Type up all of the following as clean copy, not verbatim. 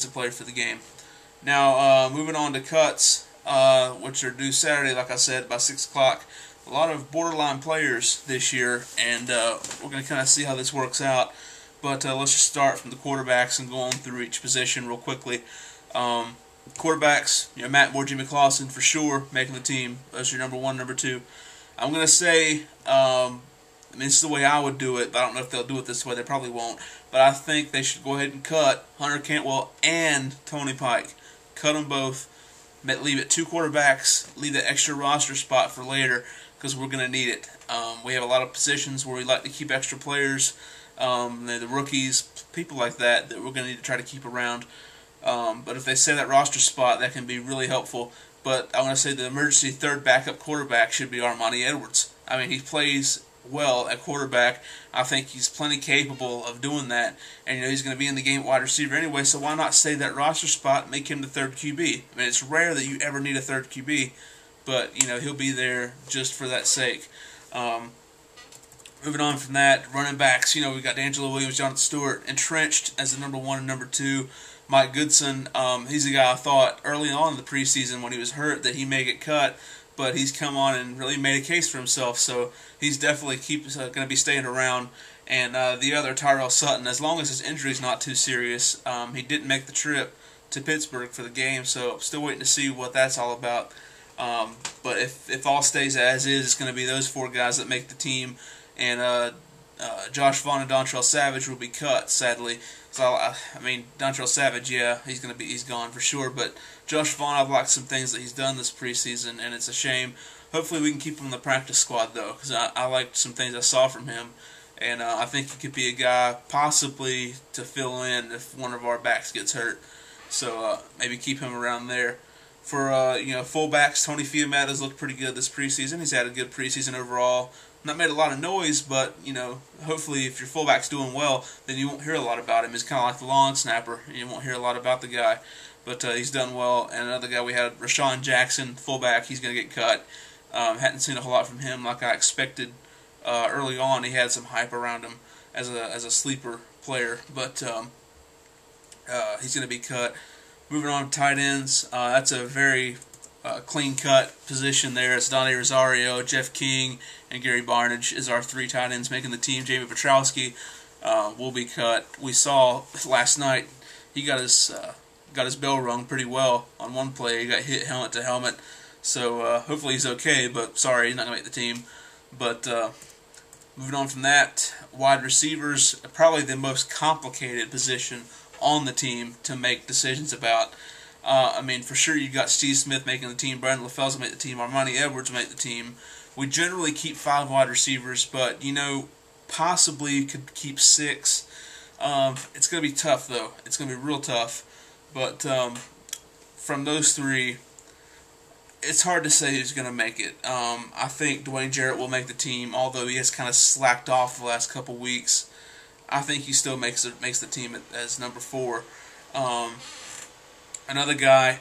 player for the game. Now, moving on to cuts, which are due Saturday, like I said, by 6 o'clock. A lot of borderline players this year, and we're going to kind of see how this works out. But let's just start from the quarterbacks and go on through each position real quickly. Quarterbacks, Matt Moore, Jimmy Clausen for sure making the team. That's your number one, number two. I'm going to say, this is the way I would do it, but I don't know if they'll do it this way. They probably won't. But I think they should go ahead and cut Hunter Cantwell and Tony Pike. Cut them both. Leave it two quarterbacks. Leave that extra roster spot for later because we're going to need it. We have a lot of positions where we like to keep extra players. The rookies, people like that we're going to need to try to keep around. But if they save that roster spot, that can be really helpful. But I want to say the emergency third backup quarterback should be Armani Edwards. I mean, he plays well at quarterback. I think he's plenty capable of doing that. And he's going to be in the game wide receiver anyway, so why not save that roster spot and make him the third QB? I mean, it's rare that you ever need a third QB, but he'll be there just for that sake. Moving on from that, running backs, we got D'Angelo Williams, Jonathan Stewart, entrenched as the number one and number two. Mike Goodson, he's a guy I thought early on in the preseason when he was hurt that he may get cut, but he's come on and really made a case for himself, so he's definitely going to be staying around. And the other, Tyrell Sutton, as long as his injury is not too serious, he didn't make the trip to Pittsburgh for the game, so I'm still waiting to see what that's all about. But if all stays as is, it's going to be those four guys that make the team, and Josh Vaughn and Dontrell Savage will be cut, sadly. So Dontrell Savage, yeah, he's gone for sure. But Josh Vaughn, I've liked some things that he's done this preseason, and it's a shame. Hopefully, we can keep him in the practice squad though, because I liked some things I saw from him, and I think he could be a guy possibly to fill in if one of our backs gets hurt. So maybe keep him around there. For fullbacks, Tony Fiamet has looked pretty good this preseason. He's had a good preseason overall. Not made a lot of noise, but hopefully if your fullback's doing well, then you won't hear a lot about him. He's kind of like the long snapper. You won't hear a lot about the guy, but he's done well. And another guy we had, Rashawn Jackson, fullback. He's going to get cut. Hadn't seen a whole lot from him like I expected early on. He had some hype around him as a sleeper player, but he's going to be cut. Moving on to tight ends, that's a very clean-cut position there. It's Donnie Rosario, Jeff King, and Gary Barnidge is our three tight ends making the team. Jamie Petrowski will be cut. We saw last night he got his bell rung pretty well on one play. He got hit helmet to helmet, so hopefully he's okay, but sorry, he's not going to make the team. But moving on from that, wide receivers, probably the most complicated position on the team to make decisions about. For sure you got Steve Smith making the team, Brandon LaFell's will make the team, Armani Edwards will make the team. We generally keep 5 wide receivers, but possibly you could keep 6. It's going to be tough though. It's going to be real tough. But from those 3, it's hard to say who's going to make it. I think Dwayne Jarrett will make the team, although he has kind of slacked off the last couple weeks. I think he still makes the team as number 4. Another guy,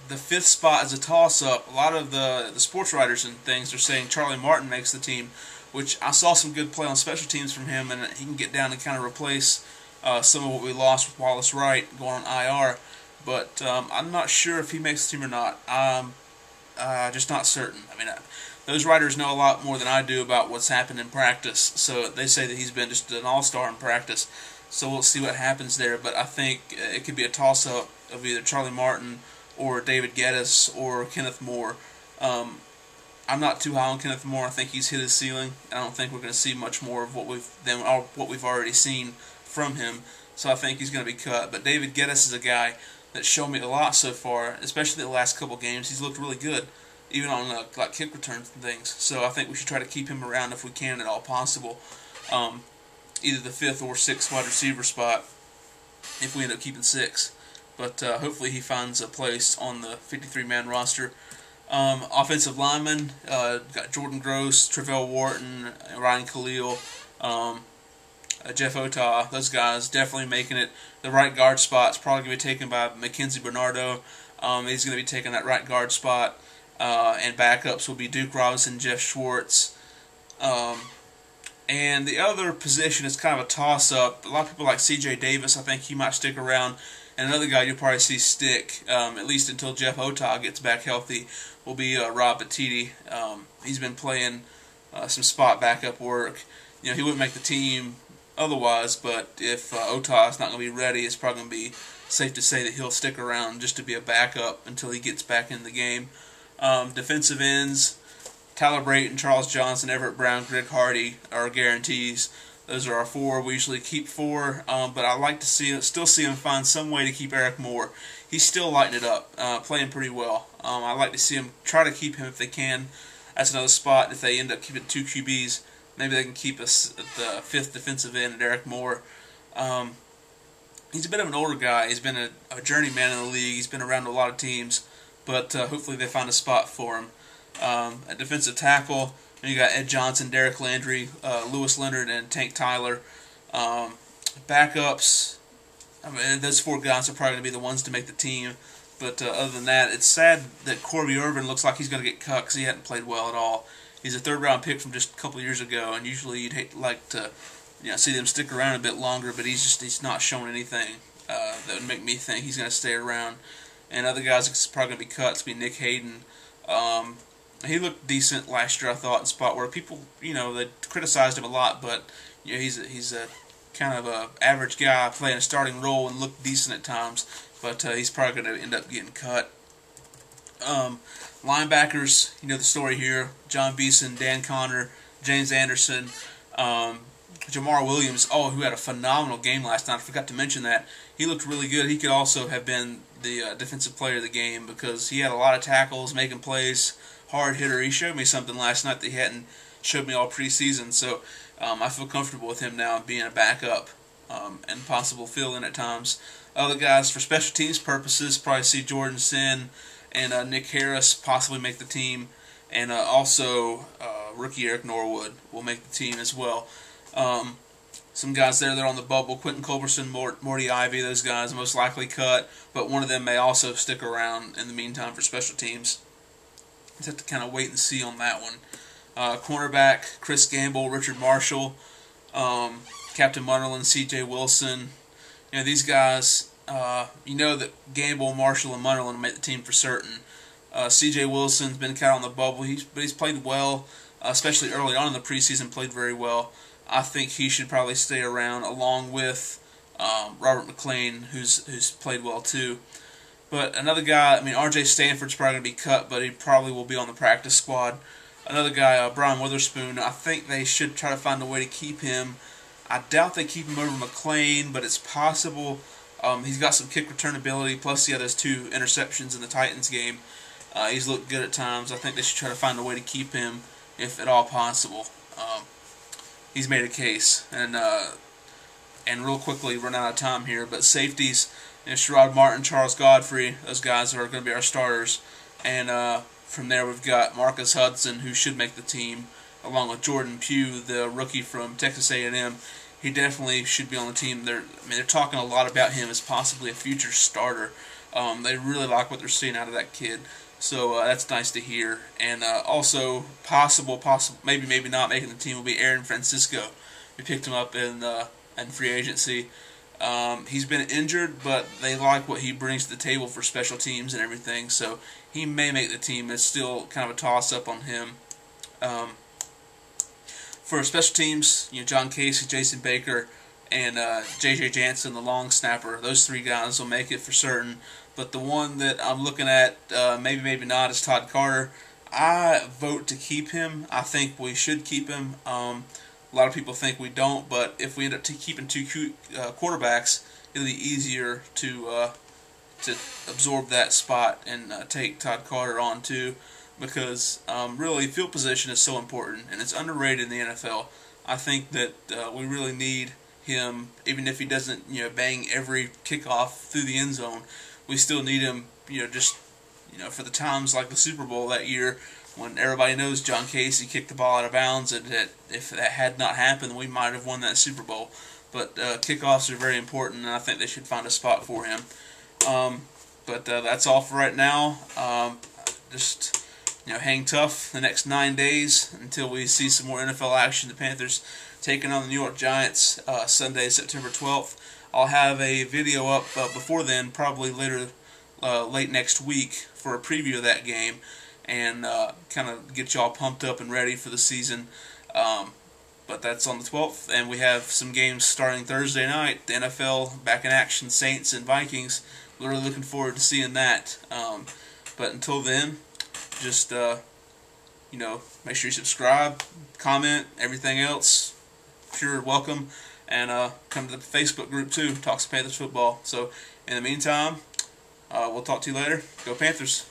the 5th spot is a toss-up. A lot of the sports writers and things are saying Charlie Martin makes the team, which I saw some good play on special teams from him, and he can get down and kind of replace some of what we lost with Wallace Wright going on IR. But I'm not sure if he makes the team or not. Just not certain. Those writers know a lot more than I do about what's happened in practice, so they say that he's been just an all-star in practice. So we'll see what happens there, but I think it could be a toss-up of either Charlie Martin or David Geddes or Kenneth Moore. I'm not too high on Kenneth Moore. I think he's hit his ceiling. I don't think we're going to see much more of what we've already seen from him. So I think he's going to be cut. But David Geddes is a guy that's shown me a lot so far, especially the last couple games. He's looked really good, even on like kick returns and things. So I think we should try to keep him around if we can at all possible. Either the 5th or 6th wide receiver spot if we end up keeping 6. But hopefully he finds a place on the 53-man roster. Offensive linemen, got Jordan Gross, Travell Wharton, Ryan Khalil, Jeff Otah. Those guys definitely making it. The right guard spot's probably going to be taken by Mackenzie Bernardo. He's going to be taking that right guard spot. And backups will be Duke Robinson, Jeff Schwartz. And the other position is kind of a toss-up. A lot of people like C.J. Davis. I think he might stick around. And another guy you'll probably see stick, at least until Jeff Otah gets back healthy, will be Rob Batiti. He's been playing some spot backup work. He wouldn't make the team otherwise, but if Otah is not going to be ready, it's probably going to be safe to say that he'll stick around just to be a backup until he gets back in the game. Defensive ends, Tyler Brayton, Charles Johnson, Everett Brown, Greg Hardy are guarantees. Those are our four. We usually keep four, but I like to still see him find some way to keep Eric Moore. He's still lighting it up, playing pretty well. I like to see him try to keep him if they can. That's another spot. If they end up keeping two QBs, maybe they can keep us at the fifth defensive end at Eric Moore. He's a bit of an older guy. He's been a journeyman in the league. He's been around a lot of teams, but hopefully they find a spot for him. At defensive tackle, you got Ed Johnson, Derek Landry, Lewis Leonard, and Tank Tyler. Backups, those four guys are probably going to be the ones to make the team. But other than that, it's sad that Corby Irvin looks like he's going to get cut because he hadn't played well at all. He's a third-round pick from just a couple of years ago, and usually you'd like to see them stick around a bit longer, but he's not showing anything that would make me think he's going to stay around. And other guys that's probably going to be cut to be Nick Hayden. He looked decent last year, I thought, in spot where people, they criticized him a lot, but he's a kind of a average guy playing a starting role and looked decent at times, but he's probably going to end up getting cut. Linebackers, the story here: John Beeson, Dan Connor, James Anderson, Jamar Williams, who had a phenomenal game last night. I forgot to mention that. He looked really good. He could also have been the defensive player of the game because he had a lot of tackles, making plays, hard hitter. He showed me something last night that he hadn't showed me all preseason. So I feel comfortable with him now being a backup and possible fill-in at times. Other guys, for special teams purposes, probably see Jordan Sin and Nick Harris possibly make the team. And also rookie Eric Norwood will make the team as well. Some guys there that are on the bubble: Quentin Culberson, Morty Ivy, those guys most likely cut, but one of them may also stick around in the meantime for special teams. Just have to kind of wait and see on that one. Cornerback, Chris Gamble, Richard Marshall, Captain Munderland, C.J. Wilson. These guys, that Gamble, Marshall, and Munderland make the team for certain. C.J. Wilson's been kind of on the bubble, but he's played well, especially early on in the preseason, played very well. I think he should probably stay around along with Robert McClain, who's played well too. But another guy, R.J. Stanford's probably going to be cut, but he probably will be on the practice squad. Another guy, Brian Witherspoon, I think they should try to find a way to keep him. I doubt they keep him over McClain, but it's possible. He's got some kick return ability, plus he had those 2 interceptions in the Titans game. He's looked good at times. I think they should try to find a way to keep him, if at all possible. He's made a case. And real quickly, run out of time here, but safeties, Sherrod Martin, Charles Godfrey, those guys are going to be our starters. And from there, we've got Marcus Hudson, who should make the team, along with Jordan Pugh, the rookie from Texas A&M. He definitely should be on the team. They're talking a lot about him as possibly a future starter. They really like what they're seeing out of that kid. So that's nice to hear. And also, maybe not making the team will be Aaron Francisco. We picked him up in free agency. He's been injured, but they like what he brings to the table for special teams and everything. So he may make the team. It's still kind of a toss-up on him. For special teams, John Casey, Jason Baker, and J.J. Jansen, the long snapper. Those 3 guys will make it for certain. But the one that I'm looking at, maybe not, is Todd Carter. I vote to keep him. I think we should keep him. A lot of people think we don't, but if we end up keeping 2 quarterbacks, it'll be easier to absorb that spot and take Todd Carter on too, because really field position is so important, and it's underrated in the NFL. I think that we really need him, even if he doesn't bang every kickoff through the end zone. We still need him, for the times like the Super Bowl that year, when everybody knows John Casey kicked the ball out of bounds, and that if that had not happened, we might have won that Super Bowl. But kickoffs are very important, and I think they should find a spot for him. But that's all for right now. Just hang tough the next 9 days until we see some more NFL action. The Panthers taking on the New York Giants Sunday, September 12th. I'll have a video up before then, probably late next week, for a preview of that game, and kind of get y'all pumped up and ready for the season. But that's on the 12th, and we have some games starting Thursday night. The NFL back in action, Saints and Vikings. We're really looking forward to seeing that. But until then, just make sure you subscribe, comment, everything else. Sure, welcome, and come to the Facebook group too. Talks Panthers football. So in the meantime, we'll talk to you later. Go Panthers.